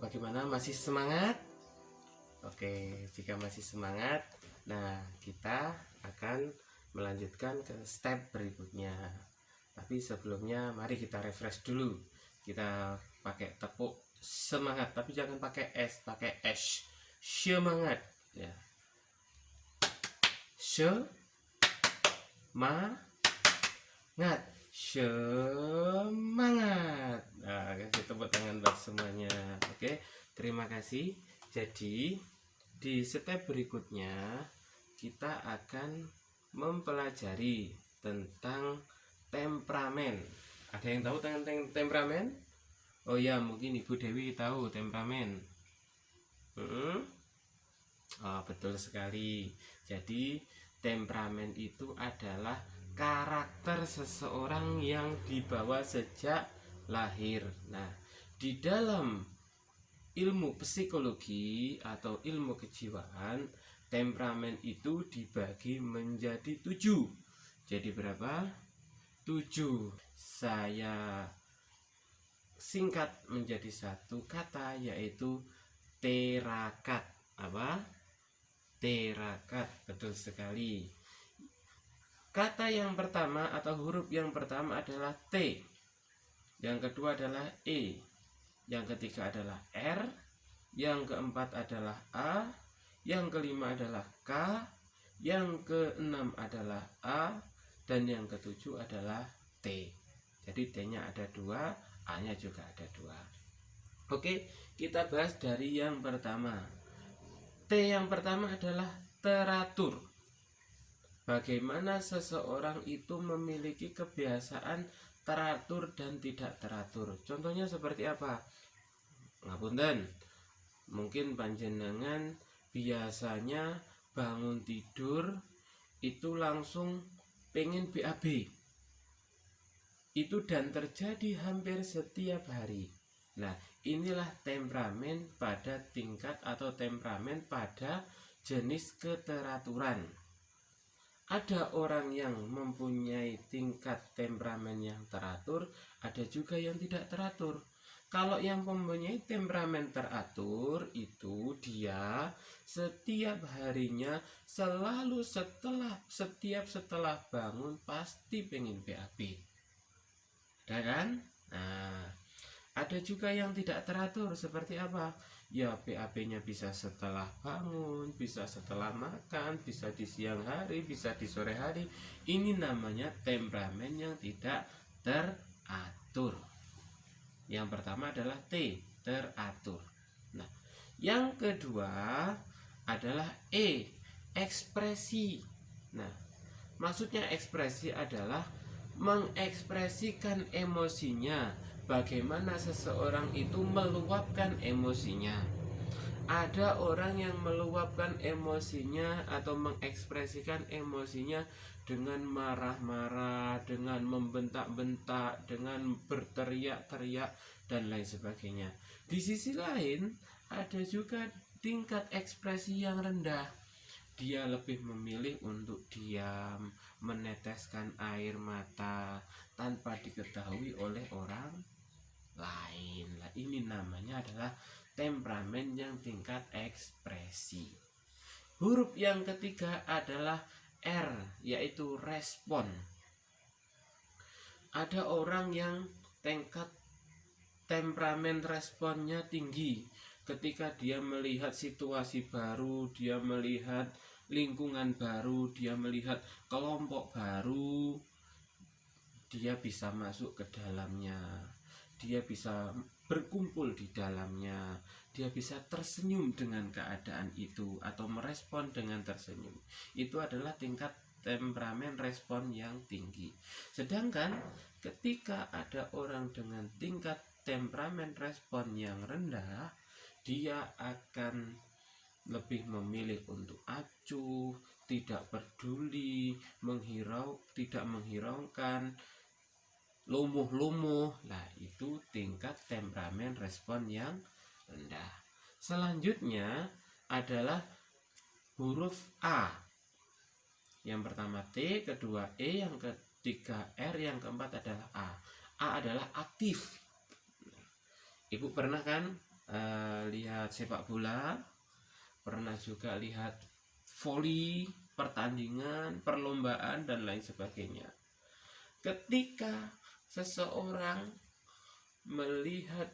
Bagaimana, masih semangat? Oke, jika masih semangat, nah kita akan melanjutkan ke step berikutnya. Tapi sebelumnya mari kita refresh dulu. Kita pakai tepuk semangat, tapi jangan pakai S, pakai S. Semangat ya. Semangat. Semangat. Nah, kasih tepuk tangan buat semuanya. Oke, terima kasih. Jadi di step berikutnya kita akan mempelajari tentang temperamen. Ada yang tahu tentang temperamen? Oh ya, mungkin Ibu Dewi tahu temperamen. Oh, betul sekali. Jadi temperamen itu adalah karakter seseorang yang dibawa sejak lahir. Nah, di dalam ilmu psikologi atau ilmu kejiwaan, temperamen itu dibagi menjadi 7. Jadi berapa? 7. Saya singkat menjadi satu kata, yaitu terakat. Apa? Terakat, betul sekali. Kata yang pertama atau huruf yang pertama adalah T. Yang kedua adalah E. Yang ketiga adalah R. Yang keempat adalah A. Yang kelima adalah K. Yang keenam adalah A. Dan yang ketujuh adalah T. Jadi T-nya ada 2, A-nya juga ada 2. Oke, kita bahas dari yang pertama. T yang pertama adalah teratur. Bagaimana seseorang itu memiliki kebiasaan teratur dan tidak teratur. Contohnya seperti apa? Ngapunten, mungkin panjenengan biasanya bangun tidur itu langsung pengen BAB. Itu dan terjadi hampir setiap hari. Nah, inilah temperamen pada tingkat atau temperamen pada jenis keteraturan. Ada orang yang mempunyai tingkat temperamen yang teratur, ada juga yang tidak teratur. Kalau yang mempunyai temperamen teratur itu dia setiap harinya selalu setelah bangun pasti pengen BAB. Ya kan? Nah, ada juga yang tidak teratur seperti apa? Ya, BAB-nya bisa setelah bangun, bisa setelah makan, bisa di siang hari, bisa di sore hari. Ini namanya temperamen yang tidak teratur. Yang pertama adalah T, teratur. Nah, yang kedua adalah E, ekspresi. Nah, maksudnya ekspresi adalah mengekspresikan emosinya. Bagaimana seseorang itu meluapkan emosinya. Ada orang yang meluapkan emosinya atau mengekspresikan emosinya dengan marah-marah, dengan membentak-bentak, dengan berteriak-teriak, dan lain sebagainya. Di sisi lain, ada juga tingkat ekspresi yang rendah. Dia lebih memilih untuk diam, meneteskan air mata tanpa diketahui oleh orang lain. Nah, ini namanya adalah temperamen yang tingkat ekspresi. Huruf yang ketiga adalah R, yaitu respon. Ada orang yang tingkat temperamen responnya tinggi. Ketika dia melihat situasi baru, dia melihat lingkungan baru, dia melihat kelompok baru, dia bisa masuk ke dalamnya, dia bisa berkumpul di dalamnya, dia bisa tersenyum dengan keadaan itu atau merespon dengan tersenyum. Itu adalah tingkat temperamen respon yang tinggi. Sedangkan ketika ada orang dengan tingkat temperamen respon yang rendah, dia akan lebih memilih untuk acuh, tidak peduli, tidak menghiraukan, lumuh-lumuh. Nah, itu tingkat temperamen respon yang rendah. Selanjutnya adalah huruf A. Yang pertama T, kedua E, yang ketiga R, yang keempat adalah A. A adalah aktif. Ibu pernah kan lihat sepak bola, pernah juga lihat voli, pertandingan, perlombaan dan lain sebagainya. Ketika seseorang melihat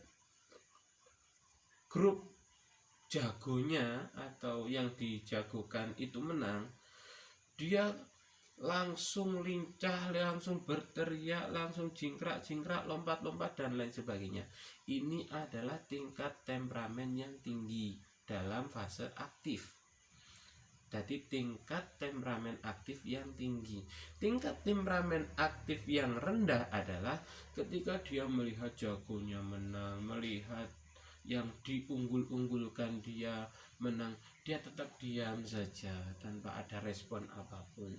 grup jagonya atau yang dijagokan itu menang, dia langsung lincah, langsung berteriak, langsung jingkrak-jingkrak, lompat-lompat dan lain sebagainya. Ini adalah tingkat temperamen yang tinggi dalam fase aktif. Jadi tingkat temperamen aktif yang tinggi. Tingkat temperamen aktif yang rendah adalah ketika dia melihat jagonya menang, melihat yang diunggul-unggulkan dia menang, dia tetap diam saja tanpa ada respon apapun.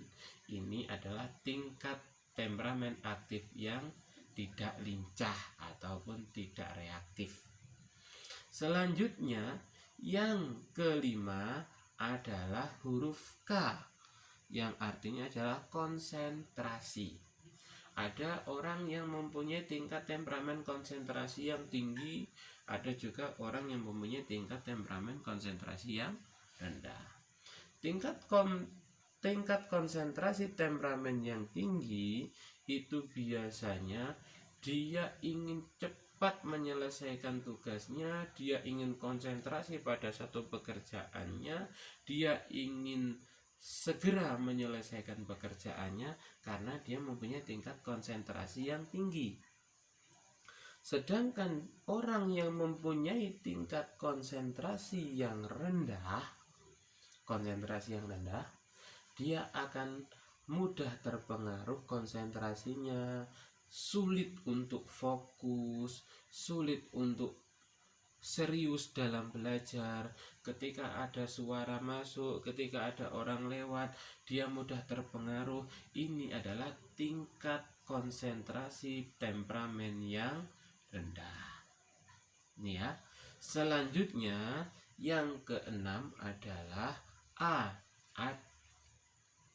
Ini adalah tingkat temperamen aktif yang tidak lincah ataupun tidak reaktif. Selanjutnya yang kelima adalah huruf K, yang artinya adalah konsentrasi. Ada orang yang mempunyai tingkat temperamen konsentrasi yang tinggi, ada juga orang yang mempunyai tingkat temperamen konsentrasi yang rendah. Tingkat konsentrasi temperamen yang tinggi itu biasanya dia ingin cepat menyelesaikan tugasnya, dia ingin konsentrasi pada satu pekerjaannya, dia ingin segera menyelesaikan pekerjaannya karena dia mempunyai tingkat konsentrasi yang tinggi. Sedangkan orang yang mempunyai tingkat konsentrasi yang rendah, dia akan mudah terpengaruh konsentrasinya, sulit untuk fokus, sulit untuk serius dalam belajar. Ketika ada suara masuk, ketika ada orang lewat, dia mudah terpengaruh. Ini adalah tingkat konsentrasi temperamen yang rendah. Ini ya. Selanjutnya yang keenam adalah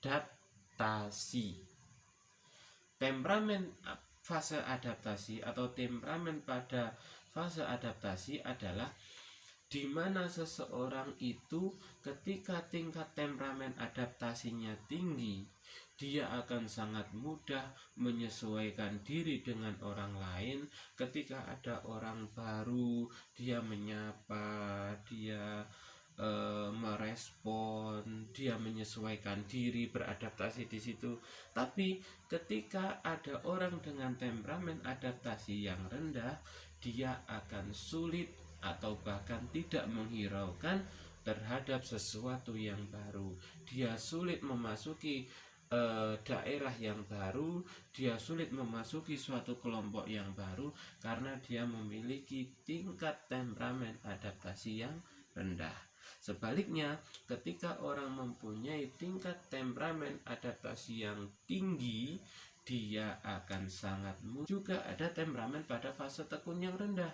adaptasi. Temperamen fase adaptasi atau temperamen pada fase adaptasi adalah di mana seseorang itu ketika tingkat temperamen adaptasinya tinggi, dia akan sangat mudah menyesuaikan diri dengan orang lain. Ketika ada orang baru, dia menyapa, dia merespon, dia menyesuaikan diri, beradaptasi di situ. Tapi ketika ada orang dengan temperamen adaptasi yang rendah, dia akan sulit atau bahkan tidak menghiraukan terhadap sesuatu yang baru. Dia sulit memasuki daerah yang baru, dia sulit memasuki suatu kelompok yang baru karena dia memiliki tingkat temperamen adaptasi yang rendah. Sebaliknya, ketika orang mempunyai tingkat temperamen adaptasi yang tinggi, dia akan sangat mudah. Juga ada temperamen pada fase tekun yang rendah.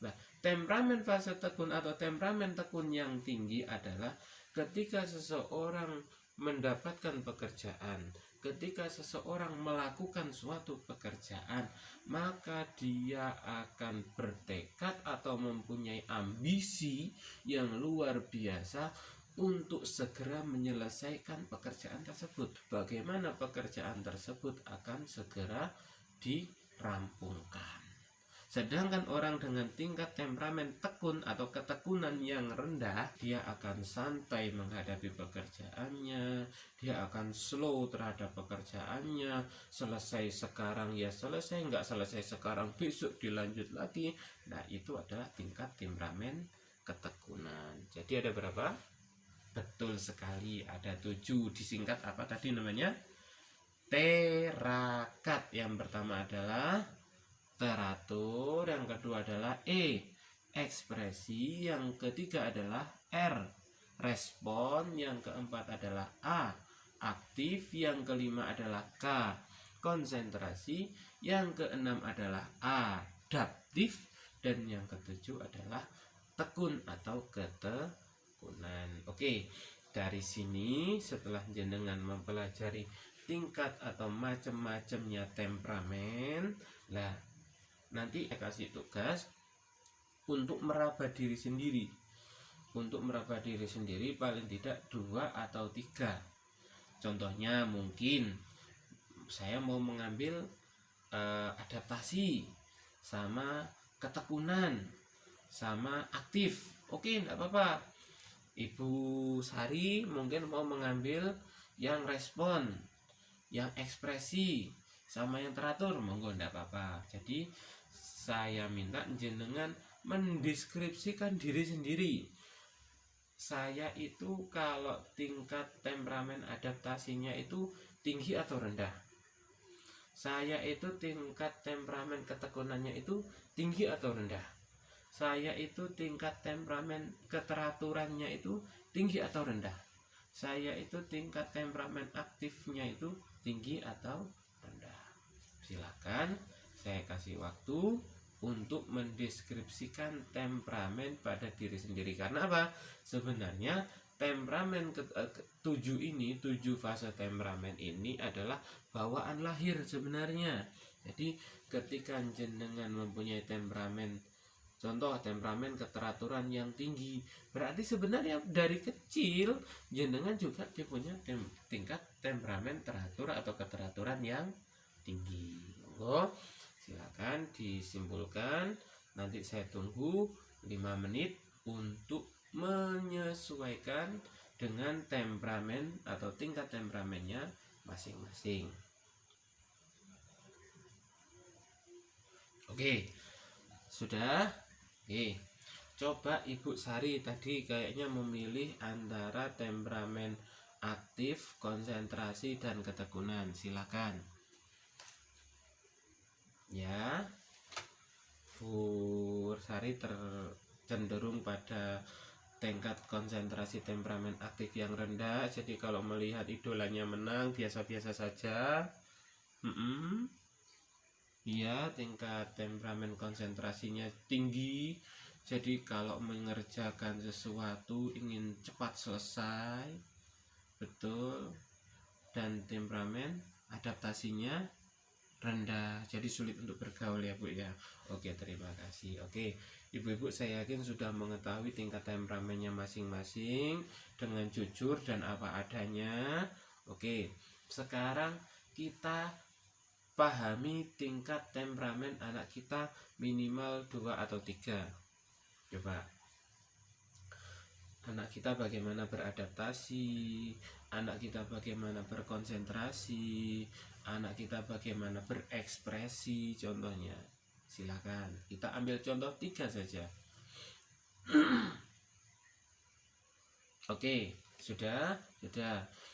Nah, temperamen fase tekun atau temperamen tekun yang tinggi adalah ketika seseorang mendapatkan pekerjaan, ketika seseorang melakukan suatu pekerjaan, maka dia akan bertekad atau mempunyai ambisi yang luar biasa untuk segera menyelesaikan pekerjaan tersebut. Bagaimana pekerjaan tersebut akan segera dirampungkan. Sedangkan orang dengan tingkat temperamen tekun atau ketekunan yang rendah, dia akan santai menghadapi pekerjaannya, dia akan slow terhadap pekerjaannya, selesai sekarang ya selesai, nggak selesai sekarang besok dilanjut lagi. Nah, itu adalah tingkat temperamen ketekunan. Jadi ada berapa? Betul sekali, ada 7. Disingkat apa tadi namanya? Terakat. Yang pertama adalah teratur, yang kedua adalah ekspresi, yang ketiga adalah respon, yang keempat adalah aktif, yang kelima adalah konsentrasi, yang keenam adalah adaptif, dan yang ketujuh adalah tekun atau ketekunan. Oke, dari sini setelah jenengan mempelajari tingkat atau macam-macamnya temperamen, lah nanti saya kasih tugas untuk meraba diri sendiri. Untuk meraba diri sendiri paling tidak 2 atau 3. Contohnya mungkin saya mau mengambil adaptasi sama ketekunan sama aktif. Oke, enggak apa-apa. Ibu Sari mungkin mau mengambil yang respon, yang ekspresi sama yang teratur, monggo enggak apa-apa. Jadi saya minta jenengan mendeskripsikan diri sendiri. Saya itu kalau tingkat temperamen adaptasinya itu tinggi atau rendah. Saya itu tingkat temperamen ketekunannya itu tinggi atau rendah. Saya itu tingkat temperamen keteraturannya itu tinggi atau rendah. Saya itu tingkat temperamen aktifnya itu tinggi atau rendah. Silakan saya kasih waktu untuk mendeskripsikan temperamen pada diri sendiri. Karena apa? Sebenarnya temperamen 7 ini, 7 fase temperamen ini adalah bawaan lahir sebenarnya. Jadi ketika jenengan mempunyai temperamen, contoh temperamen keteraturan yang tinggi, berarti sebenarnya dari kecil jenengan juga punya tingkat temperamen teratur atau keteraturan yang tinggi. Monggo silakan disimpulkan. Nanti saya tunggu 5 menit untuk menyesuaikan dengan temperamen atau tingkat temperamennya masing-masing. Oke, sudah. Oke, coba Ibu Sari tadi kayaknya memilih antara temperamen aktif, konsentrasi, dan ketekunan. Silakan. Ya, Bu Sari cenderung pada tingkat konsentrasi temperamen aktif yang rendah. Jadi kalau melihat idolanya menang biasa-biasa saja. Iya, tingkat temperamen konsentrasinya tinggi. Jadi kalau mengerjakan sesuatu ingin cepat selesai. Betul. Dan temperamen adaptasinya rendah, jadi sulit untuk bergaul ya Bu ya. Oke, terima kasih. Oke, ibu-ibu saya yakin sudah mengetahui tingkat temperamennya masing-masing dengan jujur dan apa adanya. Oke, sekarang kita pahami tingkat temperamen anak kita minimal 2 atau 3. Coba anak kita bagaimana beradaptasi, anak kita bagaimana berkonsentrasi, anak kita bagaimana berekspresi. Contohnya silakan kita ambil contoh 3 saja. Oke, sudah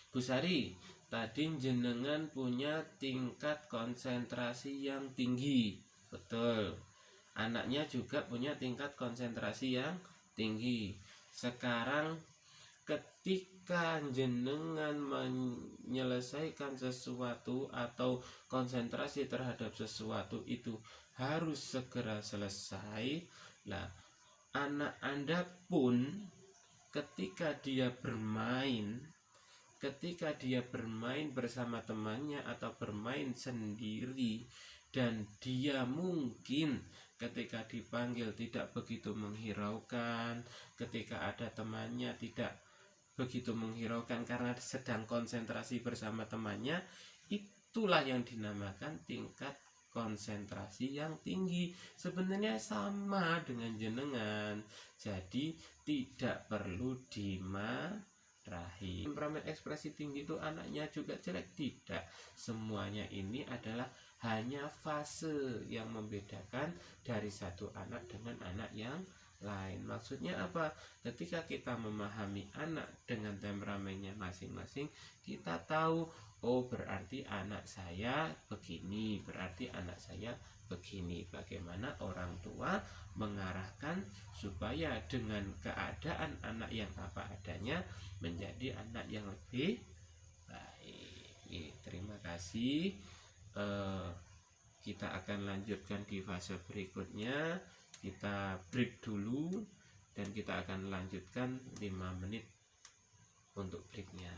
Bu Sari, tadi jenengan punya tingkat konsentrasi yang tinggi, betul. Anaknya juga punya tingkat konsentrasi yang tinggi. Sekarang ketika jenengan menyelesaikan sesuatu atau konsentrasi terhadap sesuatu itu harus segera selesai. Nah, anak Anda pun ketika dia bermain bersama temannya atau bermain sendiri, dan dia mungkin ketika dipanggil tidak begitu menghiraukan, ketika ada temannya tidak begitu menghiraukan karena sedang konsentrasi bersama temannya, itulah yang dinamakan tingkat konsentrasi yang tinggi. Sebenarnya sama dengan jenengan, jadi tidak perlu dimarahi. Temperamen ekspresi tinggi itu anaknya juga jelek? Tidak, semuanya ini adalah hanya fase yang membedakan dari satu anak dengan anak yang lain. Maksudnya apa? Ketika kita memahami anak dengan temperamennya masing-masing, kita tahu, oh berarti anak saya begini, berarti anak saya begini. Bagaimana orang tua mengarahkan supaya dengan keadaan anak yang apa adanya menjadi anak yang lebih baik. Terima kasih. Kita akan lanjutkan di fase berikutnya. Kita break dulu dan kita akan lanjutkan 5 menit untuk breaknya.